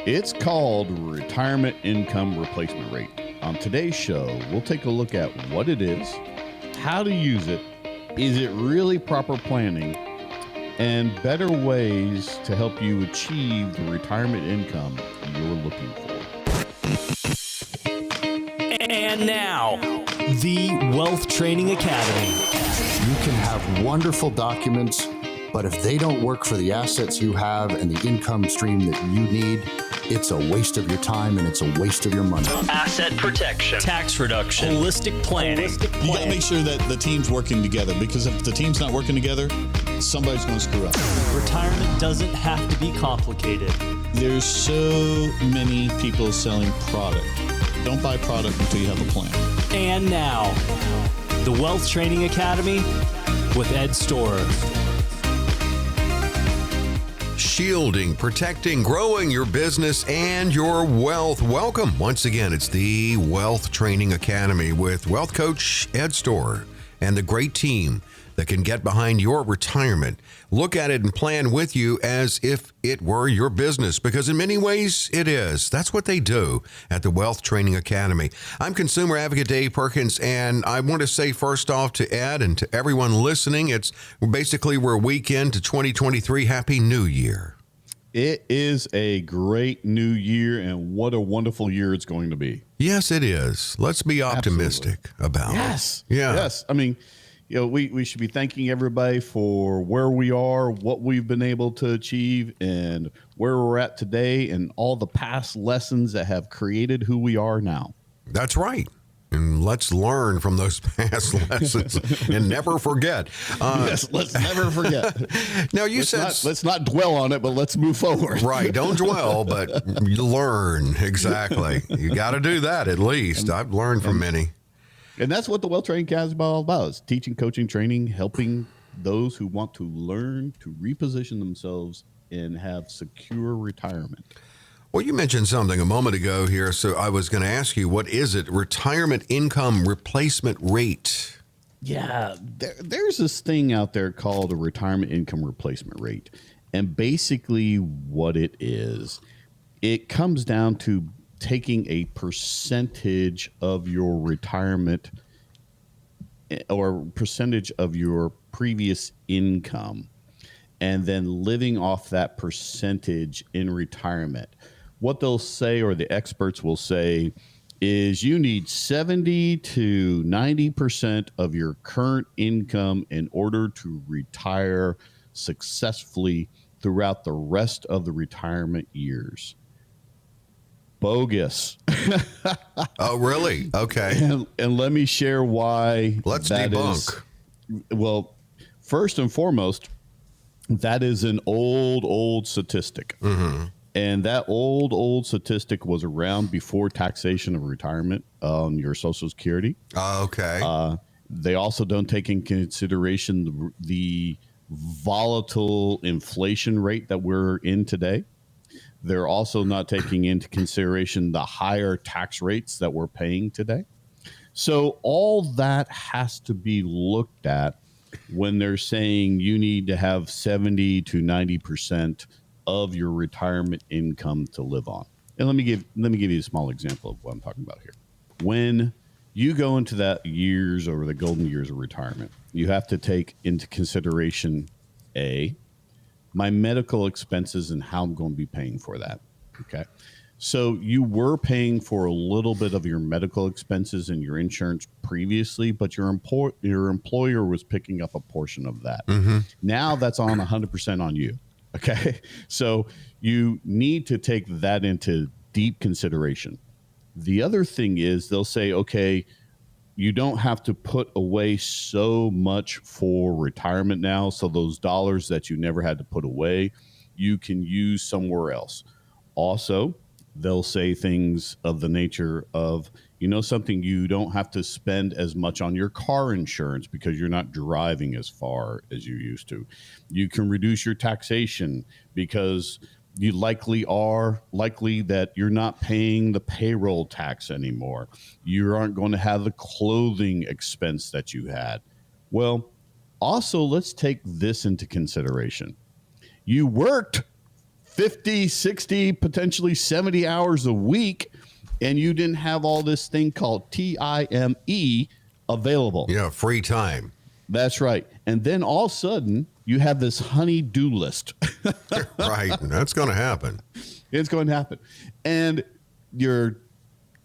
It's called Retirement Income Replacement Rate. On today's show, we'll take a look at what it is, how to use it, is it really proper planning, and better ways to help you achieve the retirement income you're looking for. And now, the Wealth Training Academy. You can have wonderful documents, but if they don't work for the assets you have and the income stream that you need, it's a waste of your time and it's a waste of your money. Asset protection, tax reduction, holistic planning. You got to make sure that the team's working together, because if the team's not working together, somebody's going to screw up. Retirement doesn't have to be complicated. There's so many people selling product. Don't buy product until you have a plan. And now, the Wealth Training Academy with Ed Storer. Shielding, protecting, growing your business and your wealth. Welcome. Once again, it's the Wealth Training Academy with wealth coach Ed Storer and the great team that can get behind your retirement. Look at it and plan with you as if it were your business, because in many ways it is. That's what they do at the Wealth Training Academy. I'm consumer advocate Dave Perkins, and I want to say first off to Ed and to everyone listening, we're a week into 2023. Happy New Year. It is a great new year, and what a wonderful year it's going to be. Yes, it is. Let's be optimistic about it. Yes. I mean, we should be thanking everybody for where we are, what we've been able to achieve, and where we're at today, and all the past lessons that have created who we are now. That's right. And let's learn from those past lessons and never forget. Yes, let's never forget. Now, let's not dwell on it, but let's move forward. Right. Don't dwell, but you learn. Exactly. You got to do that at least. I've learned from many. And that's what the Wealth Training Academy is all about, is teaching, coaching, training, helping those who want to learn to reposition themselves and have secure retirement. Well, you mentioned something a moment ago here, so I was going to ask you, what is it? Retirement income replacement rate. Yeah, there's this thing out there called a retirement income replacement rate. And basically what it is, it comes down to taking a percentage of your retirement or percentage of your previous income and then living off that percentage in retirement. What they'll say, or the experts will say, is you need 70 to 90% of your current income in order to retire successfully throughout the rest of the retirement years. Bogus. Oh, really? Okay. And let me share why. Let's debunk. Well, first and foremost, that is an old statistic. Mm-hmm. And that old statistic was around before taxation of retirement on your Social Security. Okay. They also don't take in consideration the volatile inflation rate that we're in today. They're also not taking into consideration the higher tax rates that we're paying today. So all that has to be looked at when they're saying you need to have 70 to 90% of your retirement income to live on. And let me give you a small example of what I'm talking about here. When you go into that years or the golden years of retirement, you have to take into consideration my medical expenses and how I'm going to be paying for that. Okay. So you were paying for a little bit of your medical expenses and your insurance previously, but your employer was picking up a portion of that. Mm-hmm. Now that's on 100% on you. Okay. So you need to take that into deep consideration. The other thing is they'll say, okay, you don't have to put away so much for retirement now. So those dollars that you never had to put away, you can use somewhere else. Also, they'll say things of the nature of, something, you don't have to spend as much on your car insurance because you're not driving as far as you used to. You can reduce your taxation because you likely that you're not paying the payroll tax anymore. You aren't going to have the clothing expense that you had. Well, also, let's take this into consideration. You worked 50, 60, potentially 70 hours a week, and you didn't have all this thing called TIME available. Yeah, free time. That's right. And then all of a sudden, you have this honey-do list. Right. That's going to happen. It's going to happen. And you're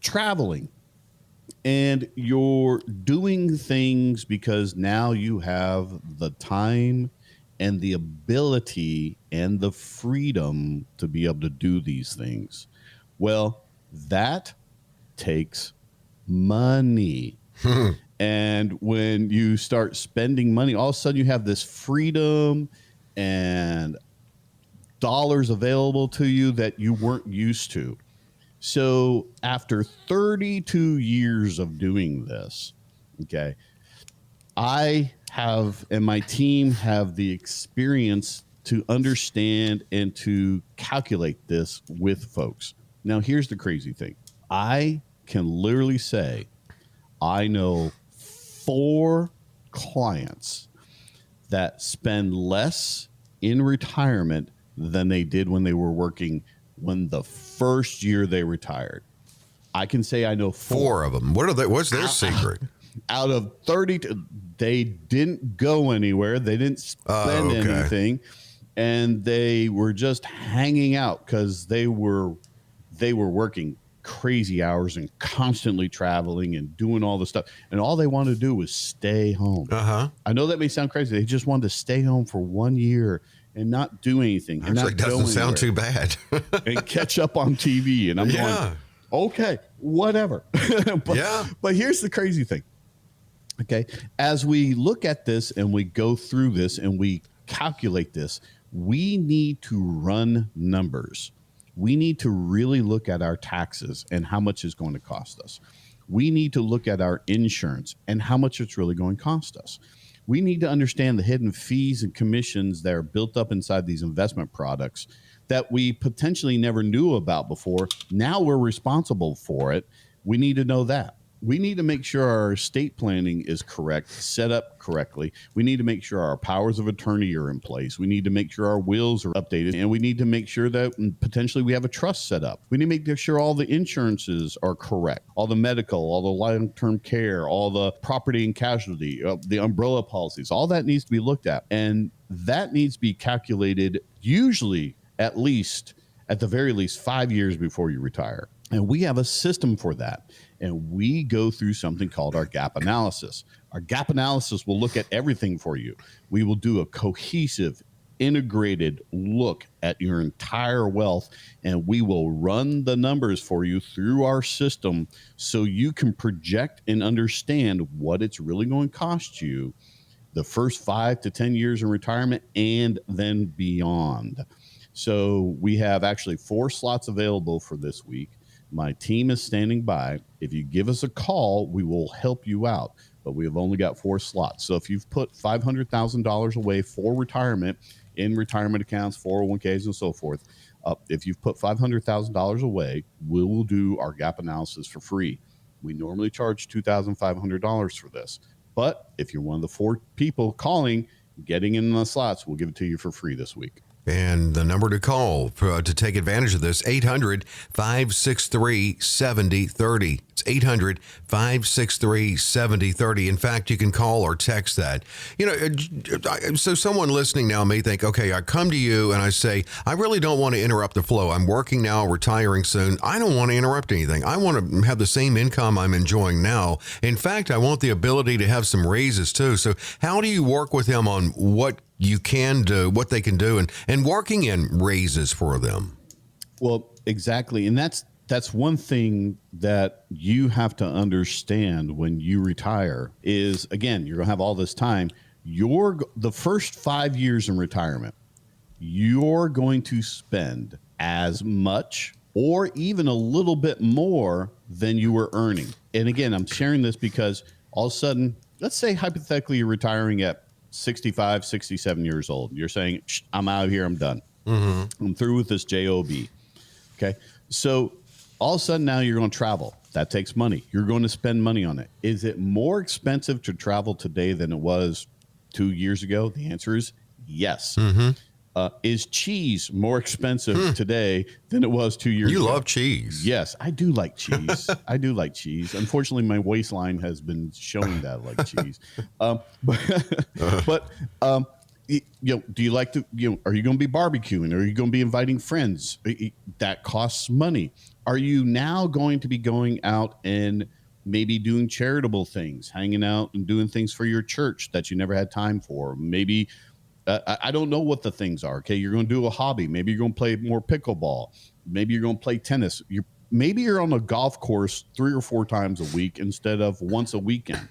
traveling and you're doing things because now you have the time and the ability and the freedom to be able to do these things. Well, that takes money. And when you start spending money, all of a sudden you have this freedom and dollars available to you that you weren't used to. So after 32 years of doing this, okay, I have and my team have the experience to understand and to calculate this with folks. Now, here's the crazy thing. I can literally say I know 4 clients that spend less in retirement than they did when they were working when the first year they retired. I can say I know 4 of them. What are they? What's their secret? Out of 30, they didn't go anywhere. They didn't spend anything, and they were just hanging out because they were working crazy hours and constantly traveling and doing all the stuff. And all they wanted to do was stay home. I know that may sound crazy. They just wanted to stay home for 1 year and not do anything. And Actually, doesn't sound too bad. And catch up on TV. And I'm going, okay, whatever. But here's the crazy thing. Okay. As we look at this and we go through this and we calculate this, we need to run numbers. We need to really look at our taxes and how much it's going to cost us. We need to look at our insurance and how much it's really going to cost us. We need to understand the hidden fees and commissions that are built up inside these investment products that we potentially never knew about before. Now we're responsible for it. We need to know that. We need to make sure our estate planning is correct, set up correctly. We need to make sure our powers of attorney are in place. We need to make sure our wills are updated, and we need to make sure that potentially we have a trust set up. We need to make sure all the insurances are correct, all the medical, all the long-term care, all the property and casualty, the umbrella policies, all that needs to be looked at. And that needs to be calculated usually at the very least 5 years before you retire. And we have a system for that. And we go through something called our gap analysis. Our gap analysis will look at everything for you. We will do a cohesive, integrated look at your entire wealth, and we will run the numbers for you through our system so you can project and understand what it's really going to cost you the first 5 to 10 years in retirement and then beyond. So we have actually 4 slots available for this week. My team is standing by. If you give us a call, we will help you out. But we have only got 4 slots. So if you've put $500,000 away for retirement in retirement accounts, 401ks, and so forth, if you've put $500,000 away, we will do our gap analysis for free. We normally charge $2,500 for this. But if you're one of the 4 people calling, getting in the slots, we'll give it to you for free this week. And the number to call to take advantage of this, 800-563-7030. It's 800-563-7030. In fact, you can call or text that. You know, so someone listening now may think, okay, I come to you and I say, I really don't want to interrupt the flow. I'm working now, retiring soon. I don't want to interrupt anything. I want to have the same income I'm enjoying now. In fact, I want the ability to have some raises too. So how do you work with them on what you can do, what they can do, and working in raises for them? Well, exactly. And that's one thing that you have to understand when you retire is, again, you're going to have all this time. The first 5 years in retirement, you're going to spend as much or even a little bit more than you were earning. And again, I'm sharing this because all of a sudden, let's say hypothetically you're retiring at 65, 67 years old. You're saying, I'm out of here. I'm done. I'm through with this job. Okay. So all of a sudden now you're going to travel. That takes money. You're going to spend money on it. Is it more expensive to travel today than it was 2 years ago? The answer is yes. Is cheese more expensive today than it was 2 years ago? You love cheese. Yes, I do like cheese. I do like cheese. Unfortunately, my waistline has been showing that I like cheese. Do you like to, are you going to be barbecuing? Are you going to be inviting friends? That costs money. Are you now going to be going out and maybe doing charitable things, hanging out and doing things for your church that you never had time for? Maybe, I don't know what the things are. Okay. You're going to do a hobby. Maybe you're going to play more pickleball. Maybe you're going to play tennis. Maybe you're on a golf course 3 or 4 times a week instead of once a weekend.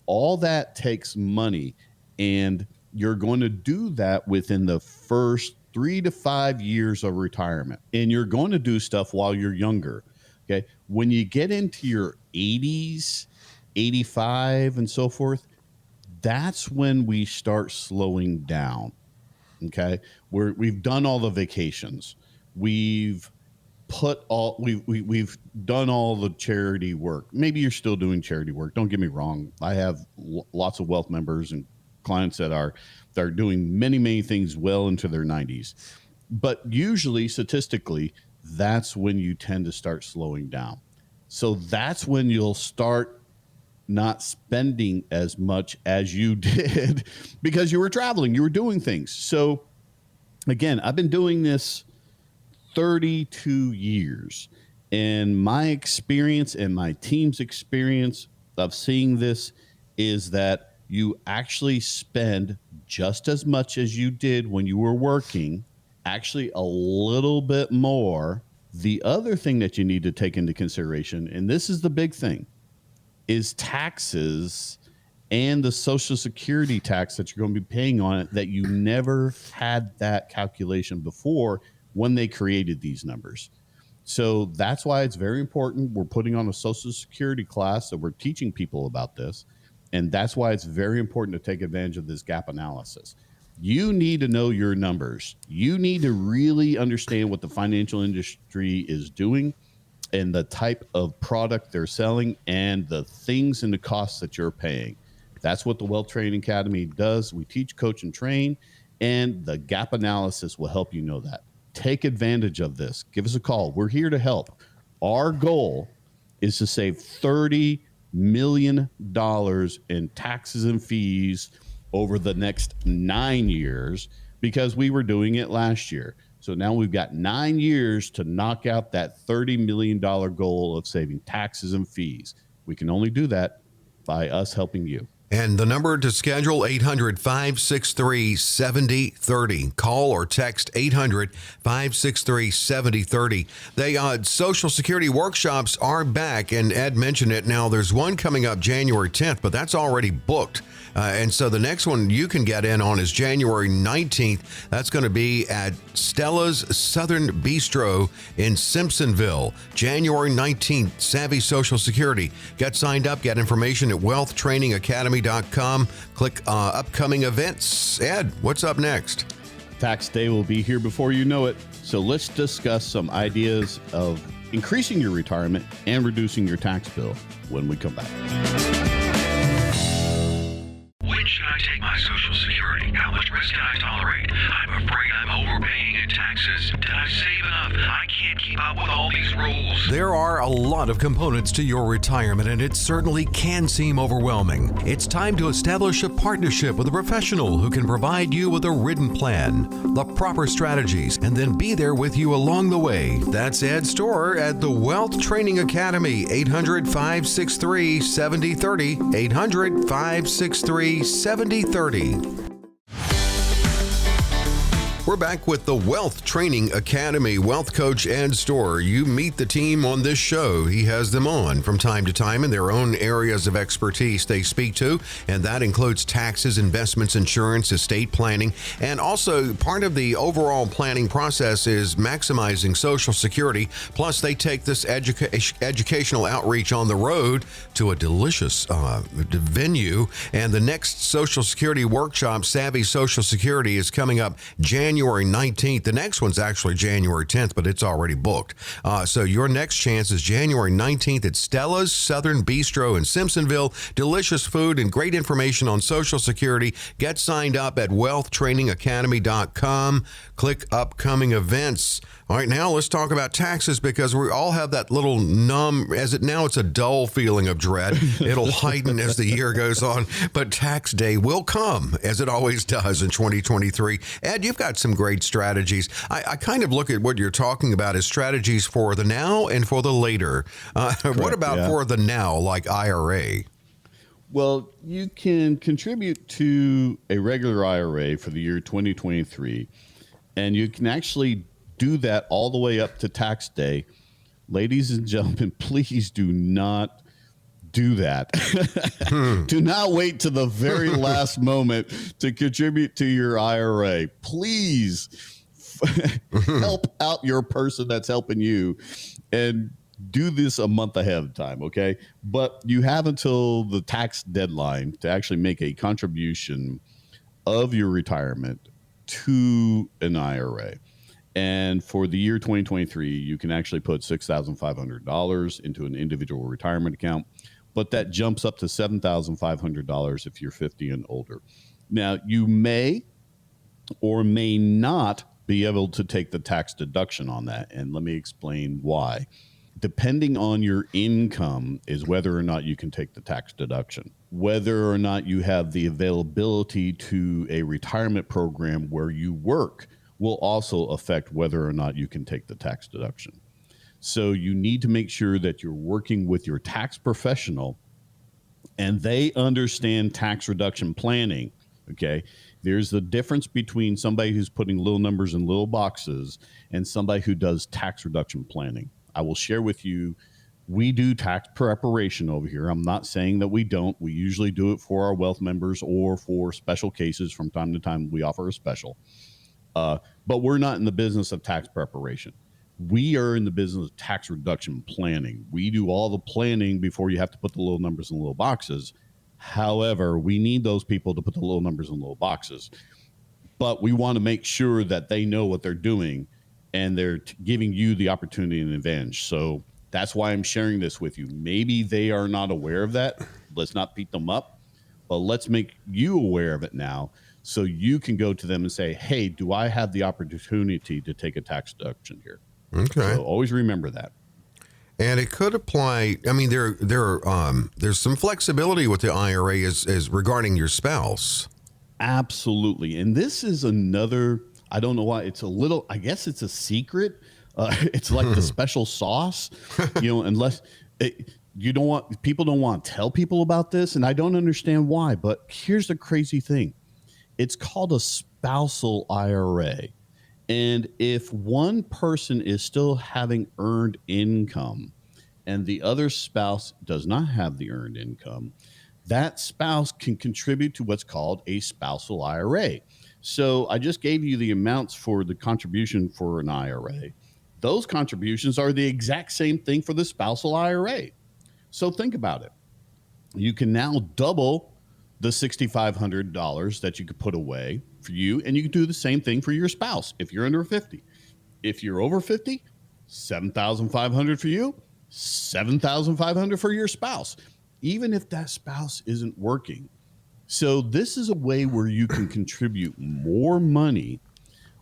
All that takes money, and you're going to do that within the first 3 to 5 years of retirement. And you're going to do stuff while you're younger. Okay. When you get into your 80s, 85 and so forth, that's when we start slowing down. Okay. We've done all the vacations. We've done all the charity work. Maybe you're still doing charity work. Don't get me wrong. I have lots of wealth members and clients that are doing many, many things well into their 90s. But usually, statistically, that's when you tend to start slowing down. So that's when you'll start not spending as much as you did because you were traveling, you were doing things. So again, I've been doing this 32 years, and my experience and my team's experience of seeing this is that you actually spend just as much as you did when you were working, actually a little bit more. The other thing that you need to take into consideration, and this is the big thing, is taxes and the Social Security tax that you're going to be paying on it, that you never had that calculation before when they created these numbers. So that's why it's very important. We're putting on a Social Security class, so we're teaching people about this. And that's why it's very important to take advantage of this gap analysis. You need to know your numbers. You need to really understand what the financial industry is doing and the type of product they're selling and the things and the costs that you're paying. That's what the Wealth Training Academy does. We teach, coach, and train, and the gap analysis will help you know that. Take advantage of this. Give us a call. We're here to help. Our goal is to save $30 million in taxes and fees over the next 9 years, because we were doing it last year. So now we've got 9 years to knock out that $30 million goal of saving taxes and fees. We can only do that by us helping you. And the number to schedule, 800-563-7030. Call or text 800-563-7030. The Social Security workshops are back, and Ed mentioned it. Now, there's one coming up January 10th, but that's already booked. And so the next one you can get in on is January 19th. That's going to be at Stella's Southern Bistro in Simpsonville. January 19th, Savvy Social Security. Get signed up, get information at wealthtrainingacademy.com. Click upcoming events. Ed, what's up next? Tax day will be here before you know it. So let's discuss some ideas of increasing your retirement and reducing your tax bill when we come back. When should I take my Social Security? How much risk can I tolerate? I'm afraid I'm overpaying in taxes. Did I save enough? I can't keep up with all these rules. There are a lot of components to your retirement, and it certainly can seem overwhelming. It's time to establish a partnership with a professional who can provide you with a written plan, the proper strategies, and then be there with you along the way. That's Ed Storer at the Wealth Training Academy. 800-563-7030. 800-563-7030. We're back with the Wealth Training Academy. Wealth Coach Ed Storer. You meet the team on this show. He has them on from time to time in their own areas of expertise they speak to, and that includes taxes, investments, insurance, estate planning, and also part of the overall planning process is maximizing Social Security. Plus, they take this educational outreach on the road to a delicious venue, and the next Social Security workshop, Savvy Social Security, is coming up January January 19th. The next one's actually January 10th, but it's already booked. So your next chance is January 19th at Stella's Southern Bistro in Simpsonville. Delicious food and great information on Social Security. Get signed up at wealthtrainingacademy.com. Click upcoming events. All right, now let's talk about taxes, because we all have that little it's a dull feeling of dread. It'll heighten as the year goes on, but tax day will come, as it always does in 2023. Ed, you've got some great strategies. I kind of look at what you're talking about as strategies for the now and for the later. What about for the now, like IRA? Well, you can contribute to a regular IRA for the year 2023, and you can actually do that all the way up to tax day. Ladies and gentlemen, please do not do that. Do not wait to the very last moment to contribute to your IRA. Please help out your person that's helping you, and do this a month ahead of time, okay? But you have until the tax deadline to actually make a contribution of your retirement to an IRA. And for the year 2023, you can actually put $6,500 into an individual retirement account, but that jumps up to $7,500 if you're 50 and older. Now, you may or may not be able to take the tax deduction on that, and let me explain why. Depending on your income is whether or not you can take the tax deduction. Whether or not you have the availability to a retirement program where you work will also affect whether or not you can take the tax deduction. So you need to make sure that you're working with your tax professional and they understand tax reduction planning, okay? There's the difference between somebody who's putting little numbers in little boxes and somebody who does tax reduction planning. I will share with you, we do tax preparation over here. I'm not saying that we don't. We usually do it for our wealth members or for special cases. From time to time, we offer a special. But we're not in the business of tax preparation. We are in the business of tax reduction planning. We do all the planning before you have to put the little numbers in little boxes. However, we need those people to put the little numbers in little boxes. But we want to make sure that they know what they're doing and they're giving you the opportunity and advantage. So that's why I'm sharing this with you. Maybe they are not aware of that. Let's not beat them up, but let's make you aware of it now. So you can go to them and say, hey, do I have the opportunity to take a tax deduction here? Okay. So always remember that. And it could apply. I mean, there's some flexibility with the IRA as regarding your spouse. Absolutely. And this is another, I don't know why, it's a little, I guess it's a secret. It's like the special sauce, unless people don't want to tell people about this. And I don't understand why, but here's the crazy thing. It's called a spousal IRA. And if one person is still having earned income and the other spouse does not have the earned income, that spouse can contribute to what's called a spousal IRA. So I just gave you the amounts for the contribution for an IRA. Those contributions are the exact same thing for the spousal IRA. So think about it. You can now double the $6,500 that you could put away for you, and you can do the same thing for your spouse if you're under 50. If you're over 50, $7,500 for you, $7,500 for your spouse, even if that spouse isn't working. So this is a way where you can contribute more money,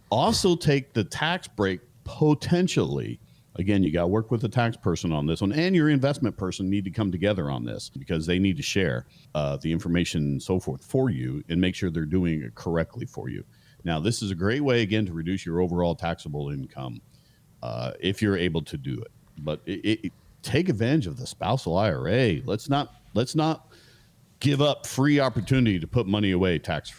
also take the tax break potentially. Again, you got to work with the tax person on this one, and your investment person need to come together on this because they need to share the information and so forth for you and make sure they're doing it correctly for you. Now, this is a great way, again, to reduce your overall taxable income if you're able to do it. But take advantage of the spousal IRA. Let's not give up free opportunity to put money away tax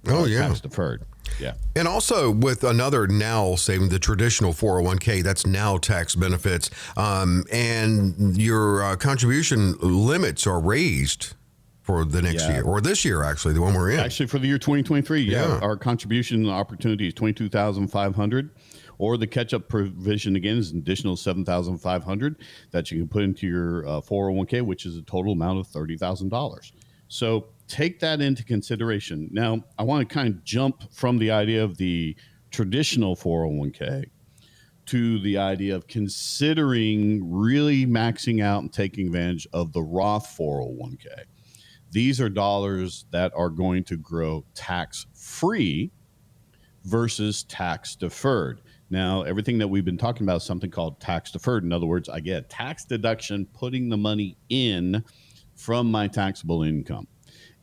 deferred. Yeah. And also with another now saving, the traditional 401k, that's now tax benefits. And your contribution limits are raised for the next year, or this year, actually, the one we're in. Actually, for the year 2023, our contribution opportunity is $22,500, or the catch-up provision, again, is an additional $7,500 that you can put into your 401k, which is a total amount of $30,000. So take that into consideration. Now, I want to kind of jump from the idea of the traditional 401k to the idea of considering really maxing out and taking advantage of the Roth 401k. These are dollars that are going to grow tax-free versus tax-deferred. Now, everything that we've been talking about is something called tax-deferred. In other words, I get tax deduction putting the money in from my taxable income.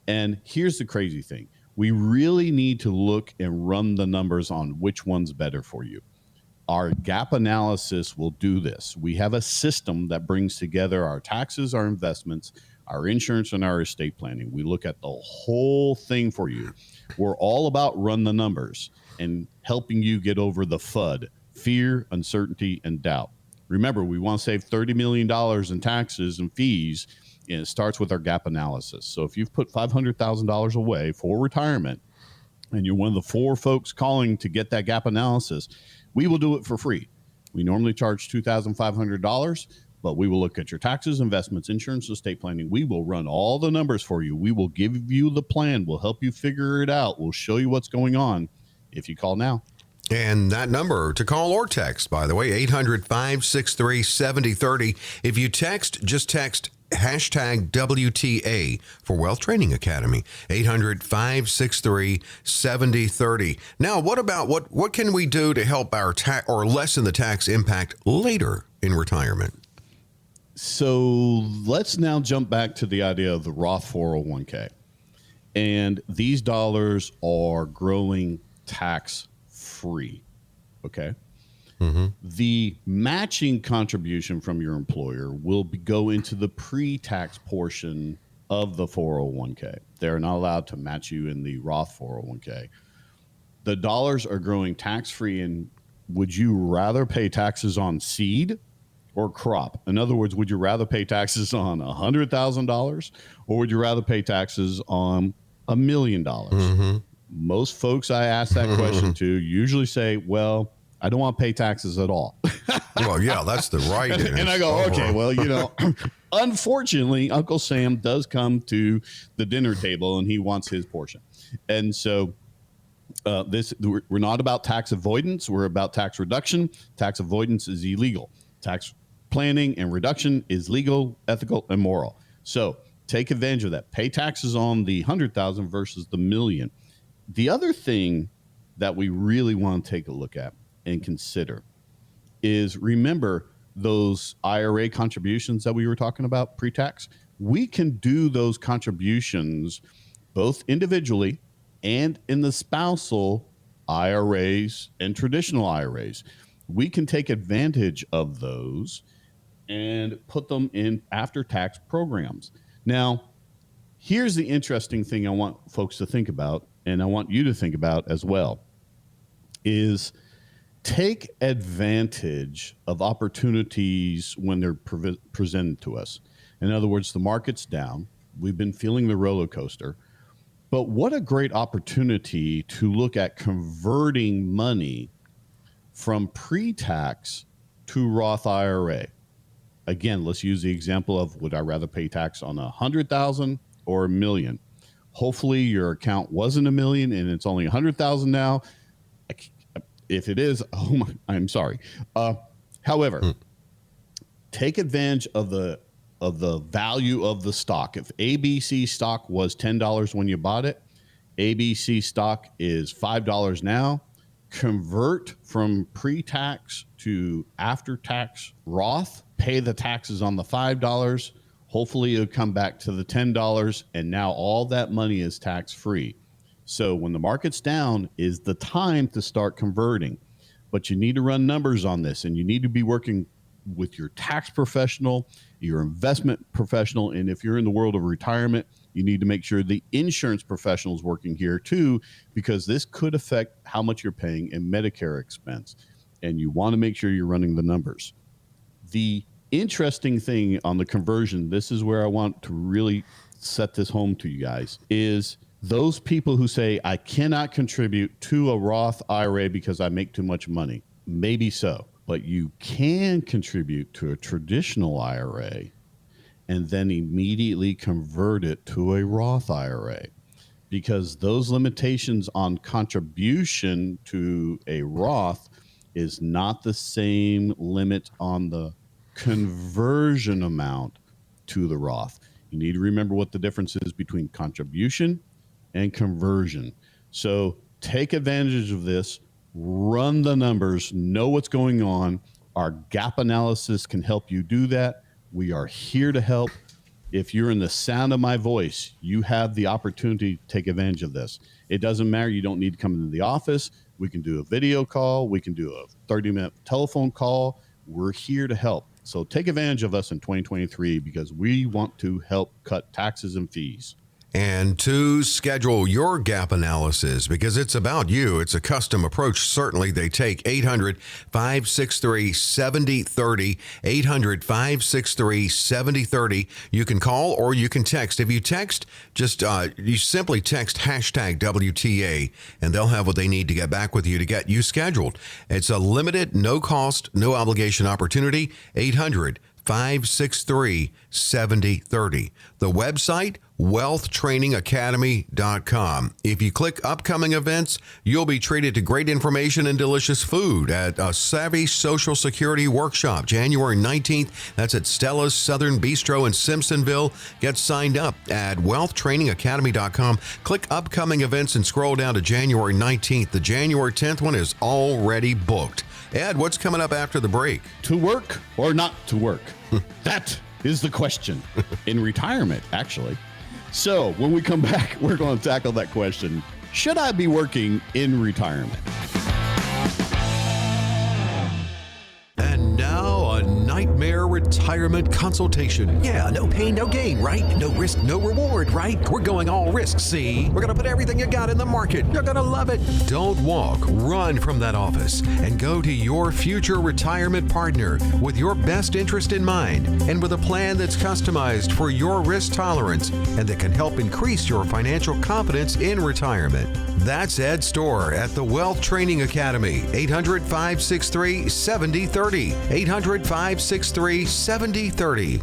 And here's the crazy thing. We really need to look and run the numbers on which one's better for you. Our gap analysis will do this. We have a system that brings together our taxes, our investments, our insurance, and our estate planning. We look at the whole thing for you. We're all about run the numbers and helping you get over the FUD, fear, uncertainty, and doubt. Remember, we want to save $30 million in taxes and fees, and it starts with our gap analysis. So if you've put $500,000 away for retirement and you're one of the 4 folks calling to get that gap analysis, we will do it for free. We normally charge $2,500, but we will look at your taxes, investments, insurance, estate planning. We will run all the numbers for you. We will give you the plan. We'll help you figure it out. We'll show you what's going on if you call now. And that number to call or text, by the way, 800-563-7030. If you text, just text hashtag WTA for Wealth Training Academy, 800-563-7030. Now, what about what can we do to help our tax or lessen the tax impact later in retirement? So let's now jump back to the idea of the Roth 401k. And these dollars are growing tax-free, okay? The matching contribution from your employer will go into the pre-tax portion of the 401k. They're not allowed to match you in the Roth 401k. The dollars are growing tax-free, and would you rather pay taxes on seed or crop? In other words, would you rather pay taxes on $100,000 or would you rather pay taxes on $1 million? Most folks I ask that question to usually say, well, I don't want to pay taxes at all. Well, yeah, that's the right answer. And I go, okay, well, unfortunately, Uncle Sam does come to the dinner table and he wants his portion. And so we're not about tax avoidance. We're about tax reduction. Tax avoidance is illegal. Tax planning and reduction is legal, ethical, and moral. So take advantage of that. Pay taxes on the 100,000 versus the million. The other thing that we really want to take a look at and consider is, remember those IRA contributions that we were talking about pre-tax? We can do those contributions both individually and in the spousal IRAs and traditional IRAs. We can take advantage of those and put them in after-tax programs. Now, here's the interesting thing I want folks to think about, and I want you to think about as well, is take advantage of opportunities when they're presented to us. In other words, the market's down. We've been feeling the roller coaster. But what a great opportunity to look at converting money from pre-tax to Roth IRA. Again, let's use the example of, would I rather pay tax on 100,000 or $1 million? Hopefully your account wasn't $1 million and it's only 100,000 now. If it is, I'm sorry. However, take advantage of the value of the stock. If ABC stock was $10 when you bought it, ABC stock is $5 now. Convert from pre-tax to after-tax Roth. Pay the taxes on the $5. Hopefully it'll come back to the $10, and now all that money is tax-free. So when the market's down is the time to start converting. But you need to run numbers on this, and you need to be working with your tax professional, your investment professional, and if you're in the world of retirement, you need to make sure the insurance professional is working here too, because this could affect how much you're paying in Medicare expense. And you want to make sure you're running the numbers. The interesting thing on the conversion, this is where I want to really set this home to you guys, is those people who say, I cannot contribute to a Roth IRA because I make too much money. Maybe so, but you can contribute to a traditional IRA and then immediately convert it to a Roth IRA. because those limitations on contribution to a Roth is not the same limit on the conversion amount to the Roth. You need to remember what the difference is between contribution and conversion. So take advantage of this, run the numbers, know what's going on. Our gap analysis can help you do that. We are here to help. If you're in the sound of my voice, you have the opportunity to take advantage of this. It doesn't matter. You don't need to come into the office. We can do a video call. We can do a 30-minute telephone call. We're here to help. So take advantage of us in 2023 because we want to help cut taxes and fees. And to schedule your gap analysis, because it's about you, it's a custom approach. Certainly, they take 800-563-7030, 800-563-7030. You can call or you can text. If you text, just you simply text hashtag WTA, and they'll have what they need to get back with you to get you scheduled. It's a limited, no cost, no obligation opportunity. 800-563-7030. The website, wealthtrainingacademy.com. If you click upcoming events, you'll be treated to great information and delicious food at a Savvy Social Security Workshop, January 19th. That's at Stella's Southern Bistro in Simpsonville. Get signed up at wealthtrainingacademy.com. Click upcoming events and scroll down to January 19th. The January 10th one is already booked. Ed, what's coming up after the break? To work or not to work? That is the question in retirement, actually. So when we come back, we're going to tackle that question. Should I be working in retirement? And now a nightmare retirement consultation. Yeah, no pain, no gain, right? No risk, no reward, right? We're going all risk, see? We're going to put everything you got in the market. You're going to love it. Don't walk, run from that office and go to your future retirement partner with your best interest in mind and with a plan that's customized for your risk tolerance and that can help increase your financial confidence in retirement. That's Ed Storr at the Wealth Training Academy. 800-563-7030. 800-563-7030.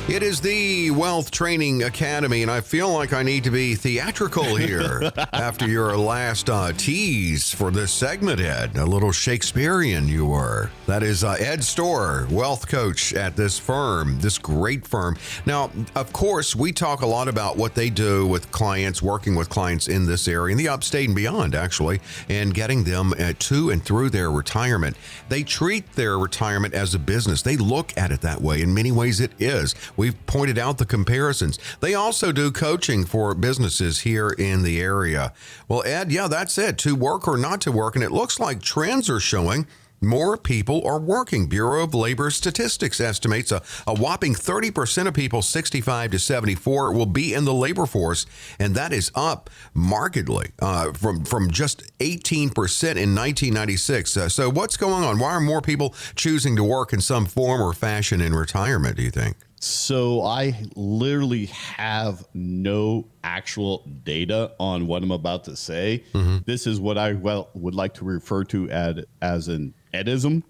It is the Wealth Training Academy, and I feel like I need to be theatrical here after your last tease for this segment, Ed. A little Shakespearean you were. That is Ed Storr, wealth coach at this firm, this great firm. Now, of course, we talk a lot about what they do with clients, working with clients in this area, in the upstate and beyond, actually, and getting them to and through their retirement. They treat their retirement as a business. They look at it that way. In many ways, it is. We've pointed out the comparisons. They also do coaching for businesses here in the area. Well, Ed, yeah, that's it. To work or not to work. And it looks like trends are showing more people are working. Bureau of Labor Statistics estimates a whopping 30% of people 65 to 74 will be in the labor force, and that is up markedly from just 18% in 1996. So what's going on? Why are more people choosing to work in some form or fashion in retirement, do you think? So I literally have no actual data on what I'm about to say. Mm-hmm. This is what I would like to refer to as an Edism.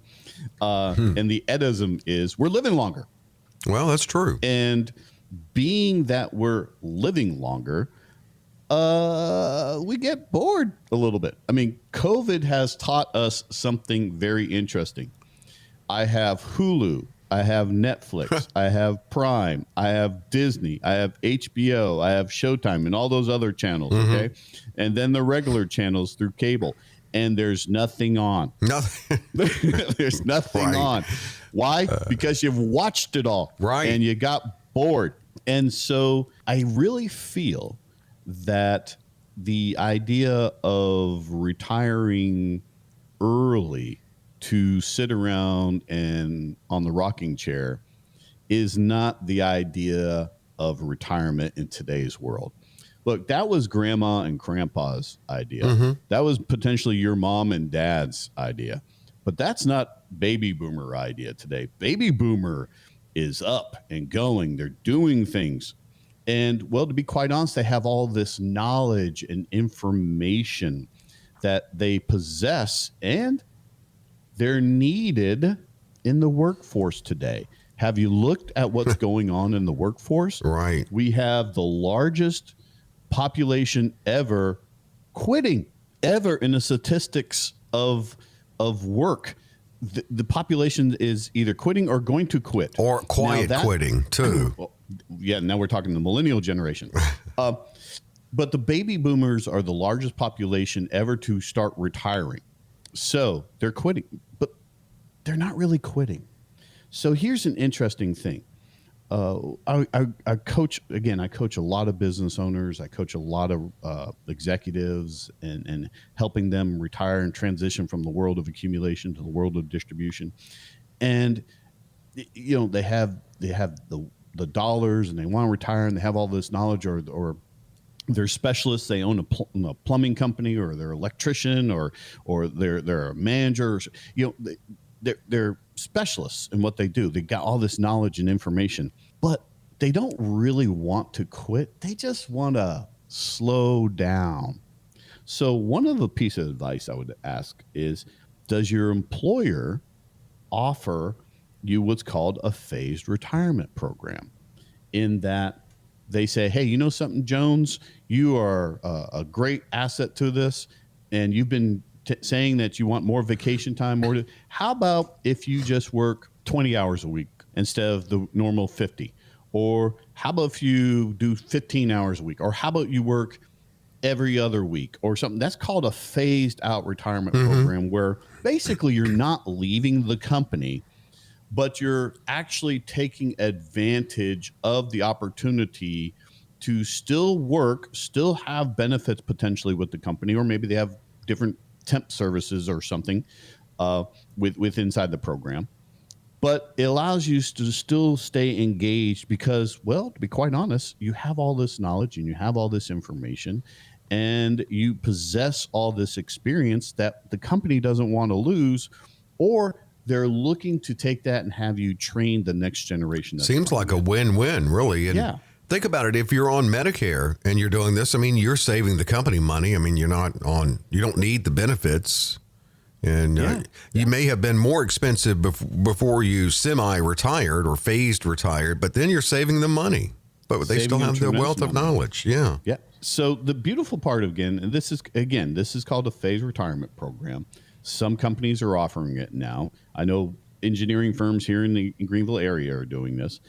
And the Edism is we're living longer. Well, that's true. And being that we're living longer, we get bored a little bit. I mean, COVID has taught us something very interesting. I have Hulu. I have Netflix, I have Prime, I have Disney, I have HBO, I have Showtime, and all those other channels, okay? And then the regular channels through cable. And there's nothing on. Nothing. There's nothing on. Why? Because you've watched it all. Right. And you got bored. And so I really feel that the idea of retiring early to sit around and on the rocking chair is not the idea of retirement in today's world. Look, that was grandma and grandpa's idea. Mm-hmm. That was potentially your mom and dad's idea. But that's not baby boomer idea today. Baby boomer is up and going. They're doing things. And well, to be quite honest, they have all this knowledge and information that they possess, and they're needed in the workforce today. Have you looked at what's going on in the workforce? Right. We have the largest population ever quitting ever in the statistics of work. The population is either quitting or going to quit, Or quiet quitting too. Well, yeah, now we're talking the millennial generation. But the baby boomers are the largest population ever to start retiring. So they're quitting, but they're not really quitting. So here's an interesting thing. I coach a lot of business owners. I coach a lot of executives and helping them retire and transition from the world of accumulation to the world of distribution. And, you know, they have the dollars and they want to retire and they have all this knowledge, or they're specialists. They own a plumbing company, or they're an electrician, or they're a manager. You know, they're specialists in what they do. They got all this knowledge and information, but they don't really want to quit. They just want to slow down. So one of the pieces of advice I would ask is, does your employer offer you what's called a phased retirement program? In that they say, hey, you know something, Jones, you are a great asset to this, and you've been saying that you want more vacation time. How about if you just work 20 hours a week instead of the normal 50? Or how about if you do 15 hours a week? Or how about you work every other week or something? That's called a phased out retirement program, where basically you're not leaving the company, but you're actually taking advantage of the opportunity to still work, still have benefits potentially with the company, or maybe they have different temp services or something with inside the program. But it allows you to still stay engaged because, well, to be quite honest, you have all this knowledge and you have all this information and you possess all this experience that the company doesn't want to lose, or they're looking to take that and have you train the next generation. Seems like a win-win, really. And yeah. Think about it. If you're on Medicare and you're doing this, I mean, you're saving the company money. I mean, you don't need the benefits. And you may have been more expensive before you semi-retired or phased retired, but then you're saving them money. But they still have their wealth of knowledge. Yeah. Yeah. So the beautiful part, and this is called a phased retirement program. Some companies are offering it now. I know engineering firms here in the Greenville area are doing this.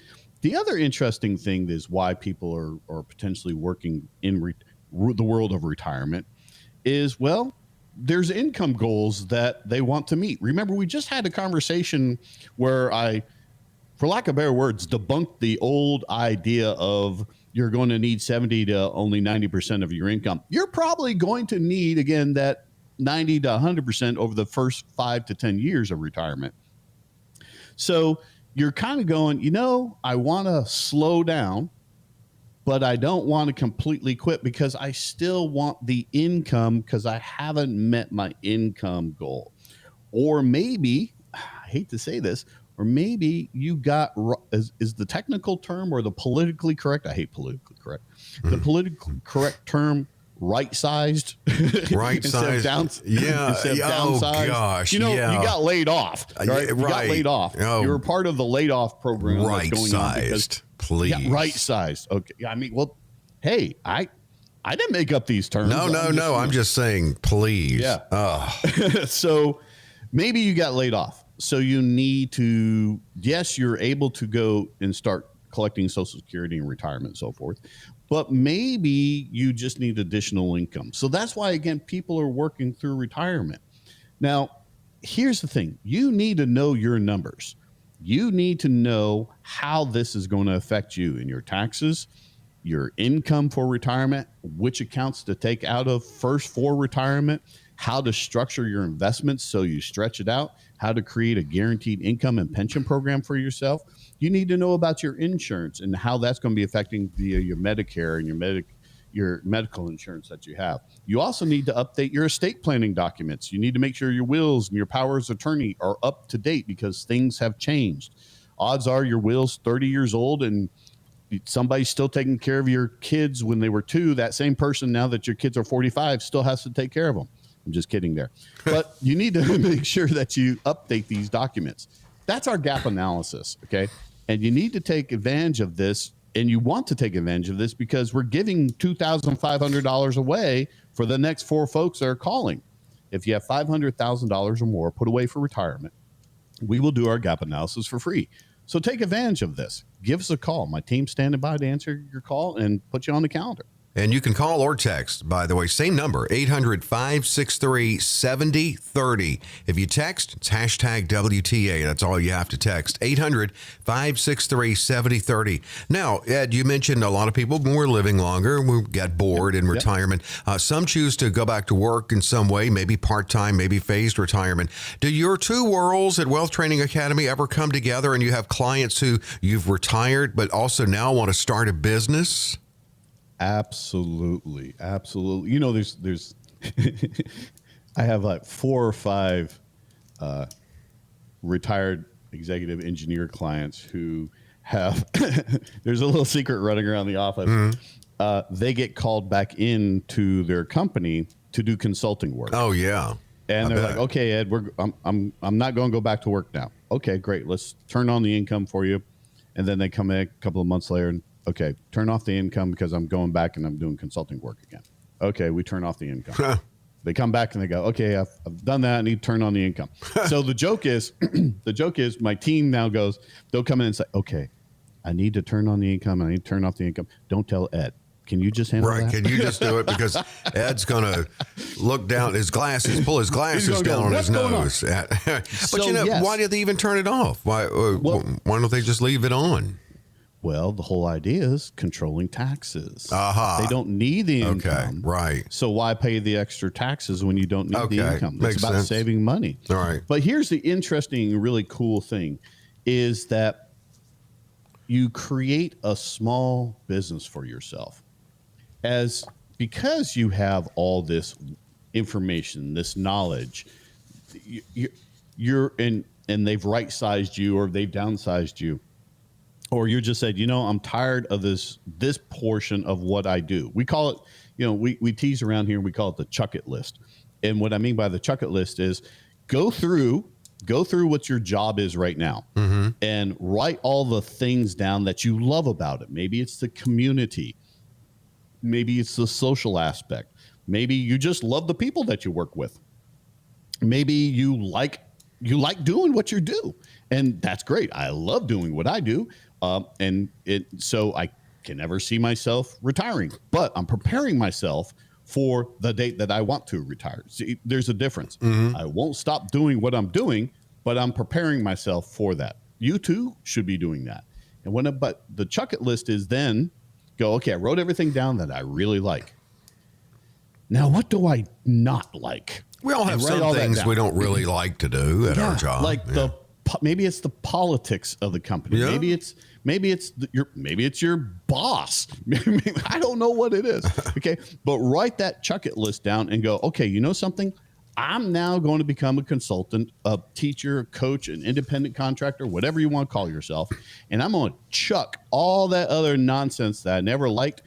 The other interesting thing is why people are potentially working in the world of retirement is, well, there's income goals that they want to meet. Remember, we just had a conversation where I, for lack of better words, debunked the old idea of you're going to need 70 to only 90% of your income. You're probably going to need, again, that 90 to 100% over the first 5 to 10 years of retirement. So you're kind of going, I want to slow down, but I don't want to completely quit because I still want the income because I haven't met my income goal. Or maybe, I hate to say this, or maybe you got, is the technical term or the politically correct? I hate politically correct. The politically correct term, right-sized. Right-sized. Instead of downsized. Gosh. You got laid off. Right? You got laid off. Oh. You were part of the laid off program. Right-sized. Please. Yeah, right-sized. Okay. I mean, well, hey, I didn't make up these terms. No. I'm just saying, please. Yeah. So maybe you got laid off. So you need to, yes, you're able to go and start collecting Social Security and retirement and so forth, but maybe you just need additional income. So that's why, again, people are working through retirement. Now, here's the thing. You need to know your numbers. You need to know how this is going to affect you in your taxes, your income for retirement, which accounts to take out of first for retirement, how to structure your investments so you stretch it out, how to create a guaranteed income and pension program for yourself. You need to know about your insurance and how that's going to be affecting your Medicare and your medical insurance that you have. You also need to update your estate planning documents. You need to make sure your wills and your powers of attorney are up to date because things have changed. Odds are your will's 30 years old and somebody's still taking care of your kids when they were 2. That same person, now that your kids are 45, still has to take care of them. I'm just kidding there. But you need to make sure that you update these documents. That's our gap analysis, okay? And you need to take advantage of this, and you want to take advantage of this because we're giving $2,500 away for the next 4 folks that are calling. If you have $500,000 or more put away for retirement, we will do our gap analysis for free. So take advantage of this. Give us a call. My team's standing by to answer your call and put you on the calendar. And you can call or text, by the way, same number, 800-563-7030. If you text, it's hashtag WTA. That's all you have to text, 800-563-7030. Now, Ed, you mentioned a lot of people, when we're living longer, we get bored in retirement. Some choose to go back to work in some way, maybe part-time, maybe phased retirement. Do your two worlds at Wealth Training Academy ever come together and you have clients who you've retired but also now want to start a business? Absolutely. You know, there's I have like 4 or 5 retired executive engineer clients who have there's a little secret running around the office. They get called back into their company to do consulting work. Oh yeah. And they're like, okay, Ed, I'm not going to go back to work now. Okay, great. Let's turn on the income for you. And then they come in a couple of months later and, okay, turn off the income because I'm going back and I'm doing consulting work again. Okay, we turn off the income. They come back and they go, okay, I've done that. I need to turn on the income. So the joke is my team now goes, they'll come in and say, okay, I need to turn on the income. I need to turn off the income. Don't tell Ed. Can you just handle that? Right. Can you just do it? Because Ed's going to look down his glasses, pull his glasses down on his nose. But So, you know, yes. why did they even turn it off? Why don't they just leave it on? Well, the whole idea is controlling taxes. Aha. They don't need the income. Okay, right. So why pay the extra taxes when you don't need the Okay, income? makes It's about sense. saving money. All right. But here's the interesting, really cool thing is that you create a small business for yourself. Because you have all this information, this knowledge, you're in, and they've right-sized you or they've downsized you. Or you just said, you know, I'm tired of this portion of what I do. We call it, you know, we tease around here and we call it the chuck it list. And what I mean by the chuck it list is go through what your job is right now and write all the things down that you love about it. Maybe it's the community. Maybe it's the social aspect. Maybe you just love the people that you work with. Maybe you like doing what you do. And that's great. I love doing what I do. So I can never see myself retiring, but I'm preparing myself for the date that I want to retire. See, there's a difference. I won't stop doing what I'm doing, but I'm preparing myself for that. You too should be doing that. And but the chuck it list is then go, okay, I wrote everything down that I really like. Now, what do I not like? We all have some things we don't really like to do at our job. Like maybe it's the politics of the company. Yeah. Maybe it's your boss. I don't know what it is. Okay, but write that chuck it list down and go, okay, you know something? I'm now going to become a consultant, a teacher, a coach, an independent contractor, whatever you want to call yourself. And I'm going to chuck all that other nonsense that I never liked.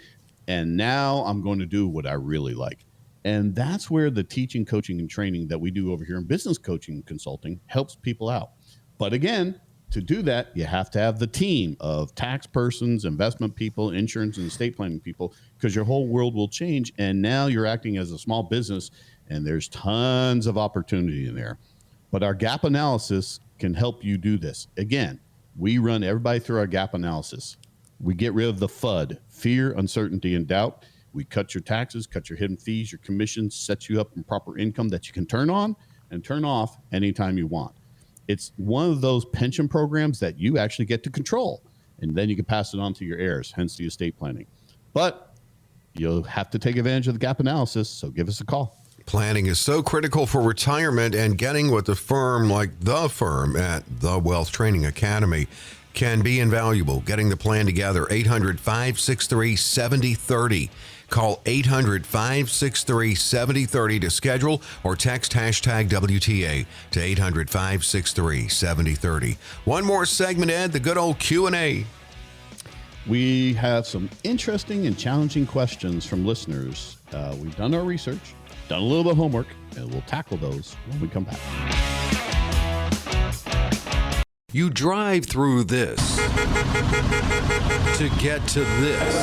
And now I'm going to do what I really like. And that's where the teaching, coaching, and training that we do over here in business coaching and consulting helps people out. But again, to do that, you have to have the team of tax persons, investment people, insurance, and estate planning people, because your whole world will change. And now you're acting as a small business, and there's tons of opportunity in there. But our gap analysis can help you do this. Again, we run everybody through our gap analysis. We get rid of the FUD, fear, uncertainty, and doubt. We cut your taxes, cut your hidden fees, your commissions, set you up in proper income that you can turn on and turn off anytime you want. It's one of those pension programs that you actually get to control, and then you can pass it on to your heirs, hence the estate planning. But you'll have to take advantage of the gap analysis, so give us a call. Planning is so critical for retirement, and getting with a firm like the firm at the Wealth Training Academy can be invaluable. Getting the plan together, 800-563-7030. Call 800-563-7030 to schedule or text hashtag WTA to 800-563-7030. One more segment, Ed, the good old Q&A. We have some interesting and challenging questions from listeners. We've done our research, done a little bit of homework, and we'll tackle those when we come back. You drive through this to get to this.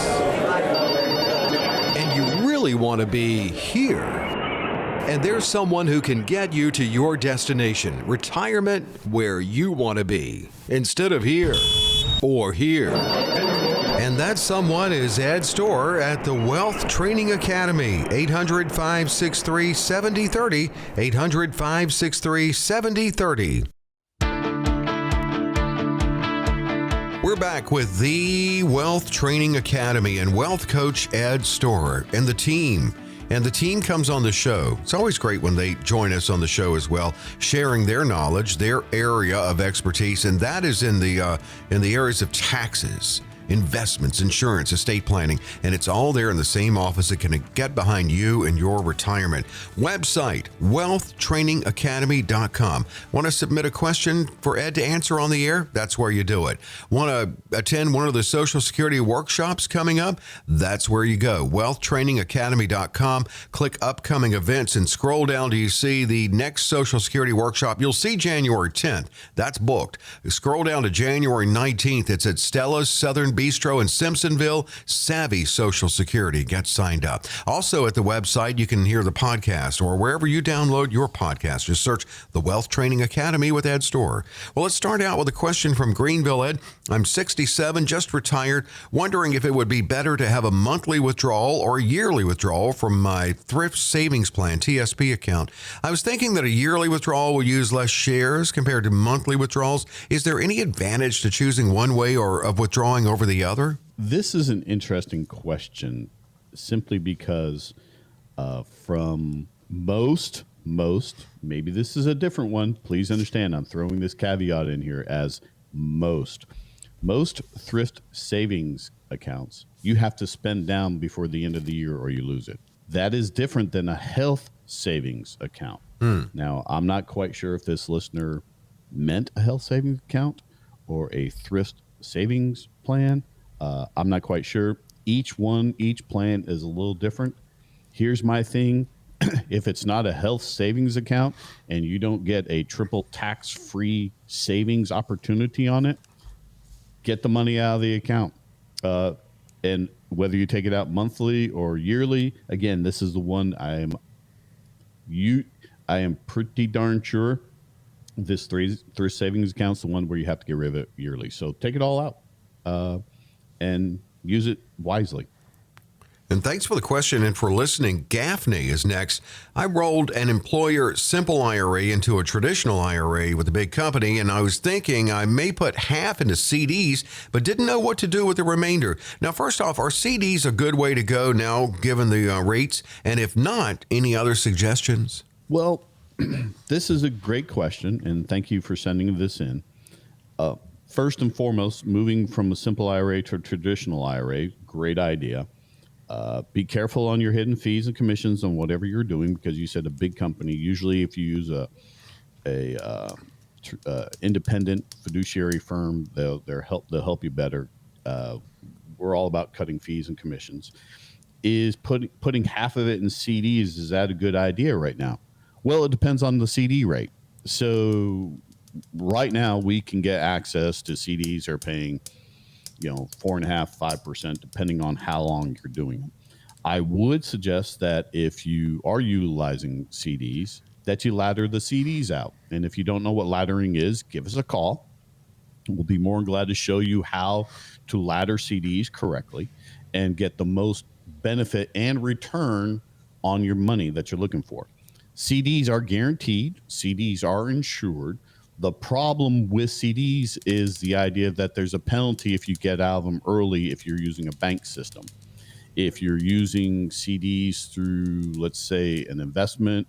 And you really want to be here. And there's someone who can get you to your destination, retirement where you want to be, instead of here or here. And that someone is Ed Storr at the Wealth Training Academy. 800-563-7030. 800-563-7030. We're back with the Wealth Training Academy and wealth coach Ed Storr and the team. And the team comes on the show. It's always great when they join us on the show as well, sharing their knowledge, their area of expertise, and that is in the areas of taxes, investments, insurance, estate planning, and it's all there in the same office that can get behind you and your retirement. Website, wealthtrainingacademy.com. Want to submit a question for Ed to answer on the air? That's where you do it. Want to attend one of the Social Security workshops coming up? That's where you go. wealthtrainingacademy.com. Click upcoming events and scroll down till you see the next Social Security workshop. You'll see January 10th. That's booked. Scroll down to January 19th. It's at Stella's Southern Bistro in Simpsonville. Savvy Social Security. Get signed up. Also at the website, you can hear the podcast or wherever you download your podcast. Just search the Wealth Training Academy with Ed Storr. Well, let's start out with a question from Greenville. Ed, I'm 67, just retired, wondering if it would be better to have a monthly withdrawal or a yearly withdrawal from my thrift savings plan, TSP account. I was thinking that a yearly withdrawal will use less shares compared to monthly withdrawals. Is there any advantage to choosing one way or of withdrawing over the other? This is an interesting question simply because from most, maybe this is a different one. Please understand, I'm throwing this caveat in here as most thrift savings accounts, you have to spend down before the end of the year or you lose it. That is different than a health savings account. Now, I'm not quite sure if this listener meant a health savings account or a thrift savings plan. I'm not quite sure. Each plan is a little different. Here's my thing. If it's not a health savings account and you don't get a triple tax-free savings opportunity on it, get the money out of the account. And whether you take it out monthly or yearly, again, this is the one I am pretty darn sure this thrift savings account is the one where you have to get rid of it yearly. So take it all out and use it wisely. And thanks for the question and for listening. Gaffney is next. I rolled an employer simple IRA into a traditional IRA with a big company, and I was thinking I may put half into CDs, but didn't know what to do with the remainder. Now, first off, are CDs a good way to go now, given the rates? And if not, any other suggestions? Well, this is a great question, and thank you for sending this in. First and foremost, moving from a simple IRA to a traditional IRA, great idea. Be careful on your hidden fees and commissions on whatever you're doing, because you said a big company. Usually, if you use a independent fiduciary firm, they'll help you better. We're all about cutting fees and commissions. Is putting half of it in CDs, is that a good idea right now? Well, it depends on the CD rate. So right now we can get access to CDs that are paying 4.5%, 5%, depending on how long you're doing them. I would suggest that if you are utilizing CDs, that you ladder the CDs out. And if you don't know what laddering is, give us a call. We'll be more than glad to show you how to ladder CDs correctly and get the most benefit and return on your money that you're looking for. CDs are guaranteed. CDs are insured. The problem with CDs is the idea that there's a penalty if you get out of them early if you're using a bank system. If you're using CDs through, let's say, an investment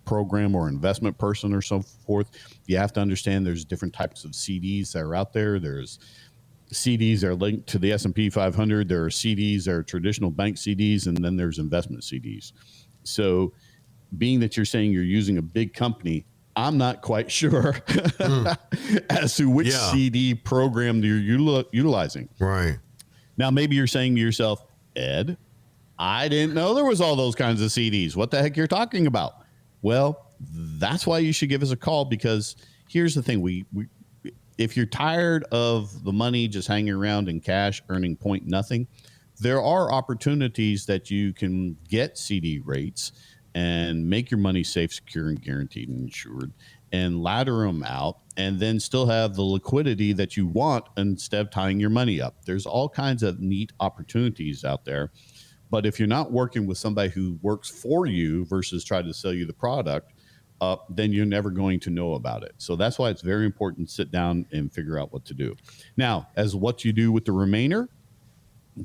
program or investment person or so forth, you have to understand there's different types of CDs that are out there. There's CDs that are linked to the S&P 500. There are CDs that are traditional bank CDs, and then there's investment CDs. So being that you're saying you're using a big company, I'm not quite sure as to which CD program you're utilizing. Right. Now, maybe you're saying to yourself, Ed, I didn't know there was all those kinds of CDs. What the heck you're talking about? Well, that's why you should give us a call, because here's the thing. if you're tired of the money just hanging around in cash, earning point nothing, there are opportunities that you can get CD rates and make your money safe, secure, and guaranteed and insured, and ladder them out, and then still have the liquidity that you want instead of tying your money up. There's all kinds of neat opportunities out there. But if you're not working with somebody who works for you versus try to sell you the product, then you're never going to know about it. So that's why it's very important to sit down and figure out what to do. Now, as what you do with the remainder,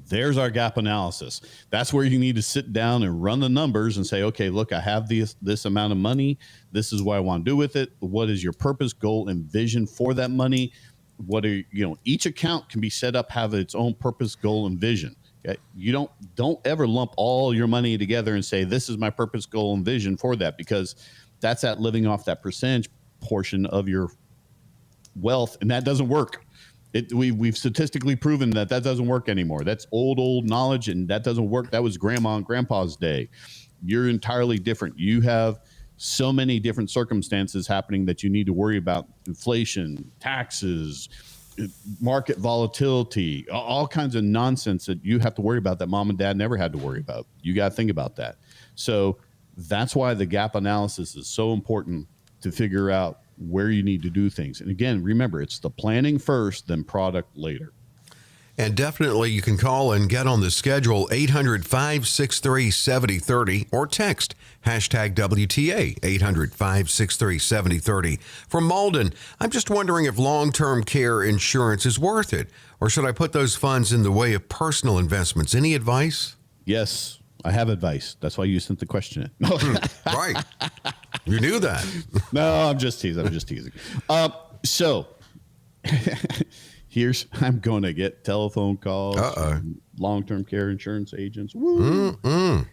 there's our gap analysis. That's where you need to sit down and run the numbers and say, okay, look, I have this amount of money. This is what I want to do with it. What is your purpose, goal, and vision for that money? What are, each account can be set up, have its own purpose, goal, and vision. Okay? You don't ever lump all your money together and say, this is my purpose, goal, and vision for that, because that's at living off that percentage portion of your wealth, and that doesn't work. We've statistically proven that doesn't work anymore. That's old knowledge, and that doesn't work. That was grandma and grandpa's day. You're entirely different. You have so many different circumstances happening that you need to worry about: inflation, taxes, market volatility, all kinds of nonsense that you have to worry about that mom and dad never had to worry about. You got to think about that. So that's why the gap analysis is so important, to figure out where you need to do things. And again, remember, it's the planning first, then product later. And definitely you can call and get on the schedule, 800-563-7030, or text #WTA, 800-563-7030. From Malden, I'm just wondering if long-term care insurance is worth it, or should I put those funds in the way of personal investments? Any advice? Yes, I have advice. That's why you sent the question in. Right. You knew that. No, I'm just teasing. So I'm going to get telephone calls from long-term care insurance agents. Woo.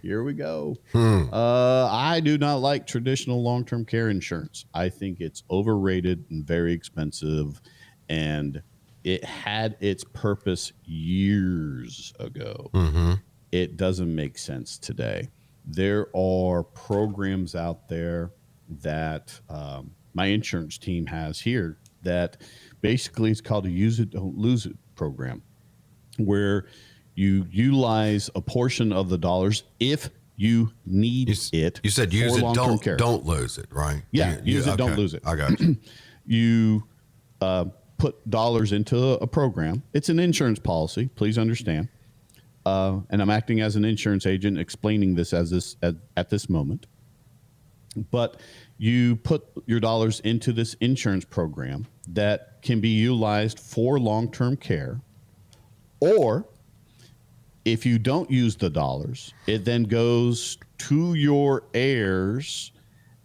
Here we go. I do not like traditional long-term care insurance. I think it's overrated and very expensive, and it had its purpose years ago. It doesn't make sense today. There are programs out there that my insurance team has here that basically it's called a use it, don't lose it program, where you utilize a portion of the dollars if you need it. You said use it, don't lose it, right? Yeah, use it, don't lose it. I got you. You put dollars into a program. It's an insurance policy, please understand. And I'm acting as an insurance agent explaining this at this moment. But you put your dollars into this insurance program that can be utilized for long-term care, or if you don't use the dollars, it then goes to your heirs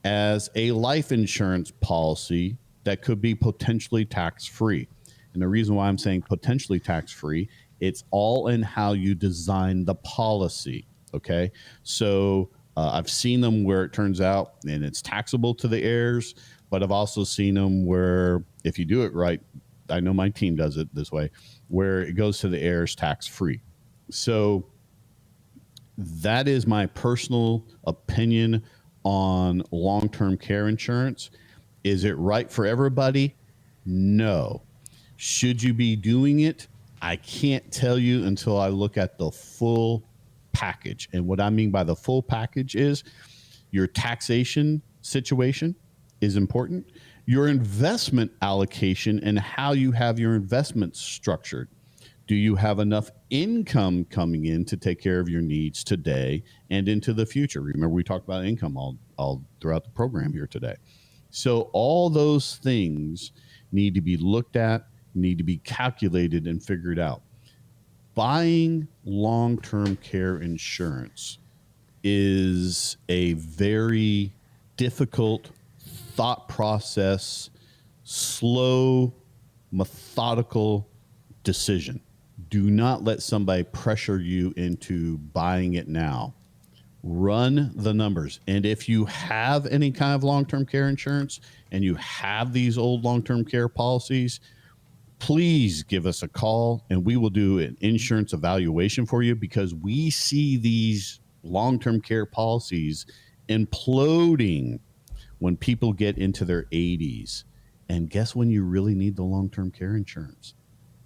as a life insurance policy that could be potentially tax-free. And the reason why I'm saying potentially tax-free, it's all in how you design the policy, okay? So I've seen them where it turns out and it's taxable to the heirs, but I've also seen them where if you do it right, I know my team does it this way, where it goes to the heirs tax-free. So that is my personal opinion on long-term care insurance. Is it right for everybody? No. Should you be doing it? I can't tell you until I look at the full package. And what I mean by the full package is your taxation situation is important, your investment allocation and how you have your investments structured. Do you have enough income coming in to take care of your needs today and into the future? Remember, we talked about income all throughout the program here today. So all those things need to be looked at, need to be calculated and figured out. Buying long-term care insurance is a very difficult thought process, slow, methodical decision. Do not let somebody pressure you into buying it now. Run the numbers. And if you have any kind of long-term care insurance and you have these old long-term care policies, please give us a call and we will do an insurance evaluation for you, because we see these long-term care policies imploding when people get into their 80s And guess when you really need the long-term care insurance?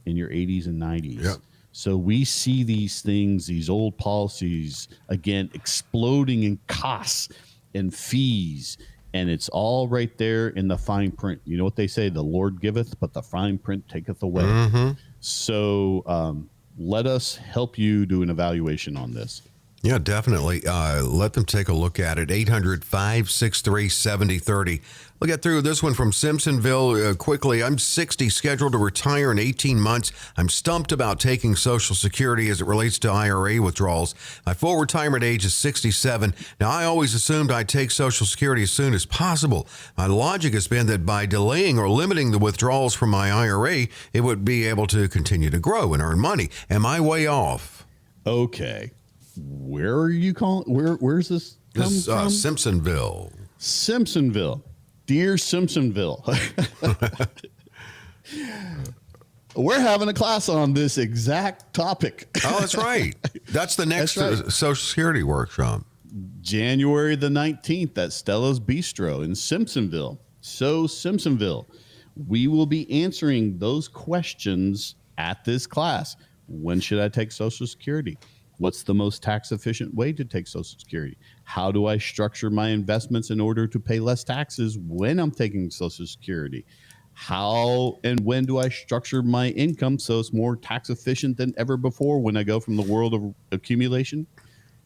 In your 80s and 90s. Yep. So we see these things, these old policies, again, exploding in costs and fees. And it's all right there in the fine print. You know what they say, the Lord giveth, but the fine print taketh away. Mm-hmm. So let us help you do an evaluation on this. Yeah, definitely. Let them take a look at it. 800-563-7030. We'll get through this one from Simpsonville quickly. I'm 60, scheduled to retire in 18 months. I'm stumped about taking Social Security as it relates to IRA withdrawals. My full retirement age is 67. Now, I always assumed I'd take Social Security as soon as possible. My logic has been that by delaying or limiting the withdrawals from my IRA, it would be able to continue to grow and earn money. Am I way off? Okay. Where are you calling? Where's this come This from? Simpsonville. Simpsonville. Dear Simpsonville. We're having a class on this exact topic. Oh, that's right. That's the next That's right. Social Security workshop. January the 19th at Stella's Bistro in Simpsonville. So Simpsonville, we will be answering those questions at this class. When should I take Social Security? What's the most tax efficient way to take Social Security? How do I structure my investments in order to pay less taxes when I'm taking Social Security? How and when do I structure my income so it's more tax efficient than ever before when I go from the world of accumulation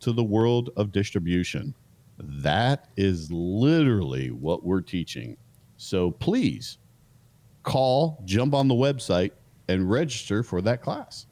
to the world of distribution? That is literally what we're teaching. So please call, jump on the website, and register for that class.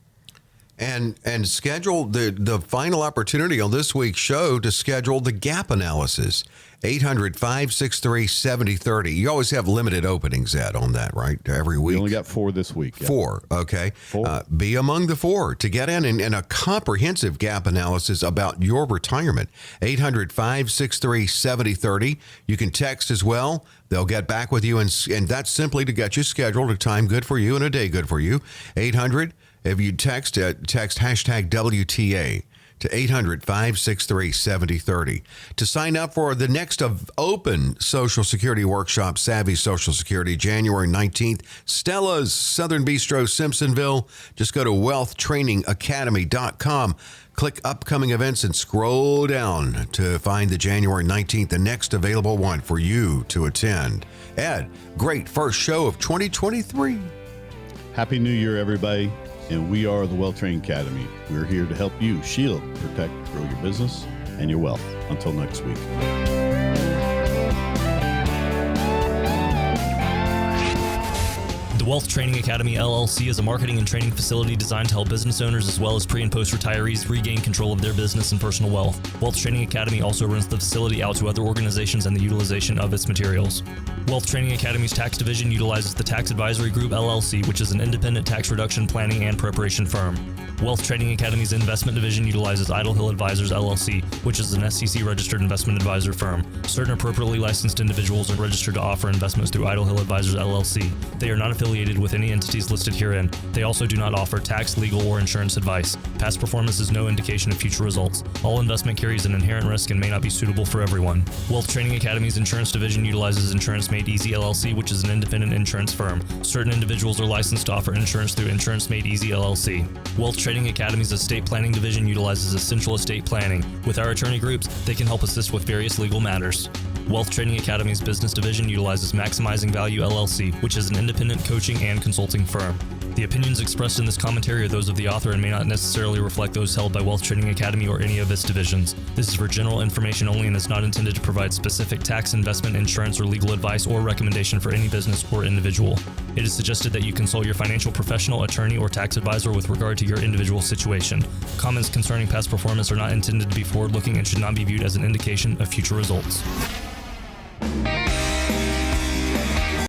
And schedule the final opportunity on this week's show to schedule the gap analysis. 800-563-7030. You always have limited openings, Ed, on that, right? Every week. We only got 4 this week. Yeah. 4, okay. 4. Be among the 4 to get in a comprehensive gap analysis about your retirement. 800-563-7030. You can text as well. They'll get back with you, and that's simply to get you scheduled, a time good for you and a day good for you. 800, if you text hashtag WTA to 800-563-7030. To sign up for the next of open Social Security workshop, Savvy Social Security, January 19th, Stella's Southern Bistro, Simpsonville. Just go to wealthtrainingacademy.com. Click upcoming events and scroll down to find the January 19th, the next available one for you to attend. Ed, great first show of 2023. Happy New Year, everybody. And we are the Wealth Training Academy. We're here to help you shield, protect, grow your business and your wealth. Until next week. The Wealth Training Academy LLC is a marketing and training facility designed to help business owners as well as pre and post retirees regain control of their business and personal wealth. Wealth Training Academy also rents the facility out to other organizations and the utilization of its materials. Wealth Training Academy's tax division utilizes the Tax Advisory Group LLC, which is an independent tax reduction planning and preparation firm. Wealth Training Academy's investment division utilizes Idle Hill Advisors LLC, which is an SEC registered investment advisor firm. Certain appropriately licensed individuals are registered to offer investments through Idle Hill Advisors LLC. They are not affiliated with any entities listed herein. They also do not offer tax, legal, or insurance advice. Past performance is no indication of future results. All investment carries an inherent risk and may not be suitable for everyone. Wealth Training Academy's insurance division utilizes Insurance Made Easy LLC, which is an independent insurance firm. Certain individuals are licensed to offer insurance through Insurance Made Easy LLC. Wealth Training Academy's estate planning division utilizes Essential Estate Planning. With our attorney groups, they can help assist with various legal matters. Wealth Training Academy's business division utilizes Maximizing Value LLC, which is an independent coaching and consulting firm. The opinions expressed in this commentary are those of the author and may not necessarily reflect those held by Wealth Training Academy or any of its divisions. This is for general information only and is not intended to provide specific tax, investment, insurance, or legal advice or recommendation for any business or individual. It is suggested that you consult your financial professional, attorney, or tax advisor with regard to your individual situation. Comments concerning past performance are not intended to be forward-looking and should not be viewed as an indication of future results.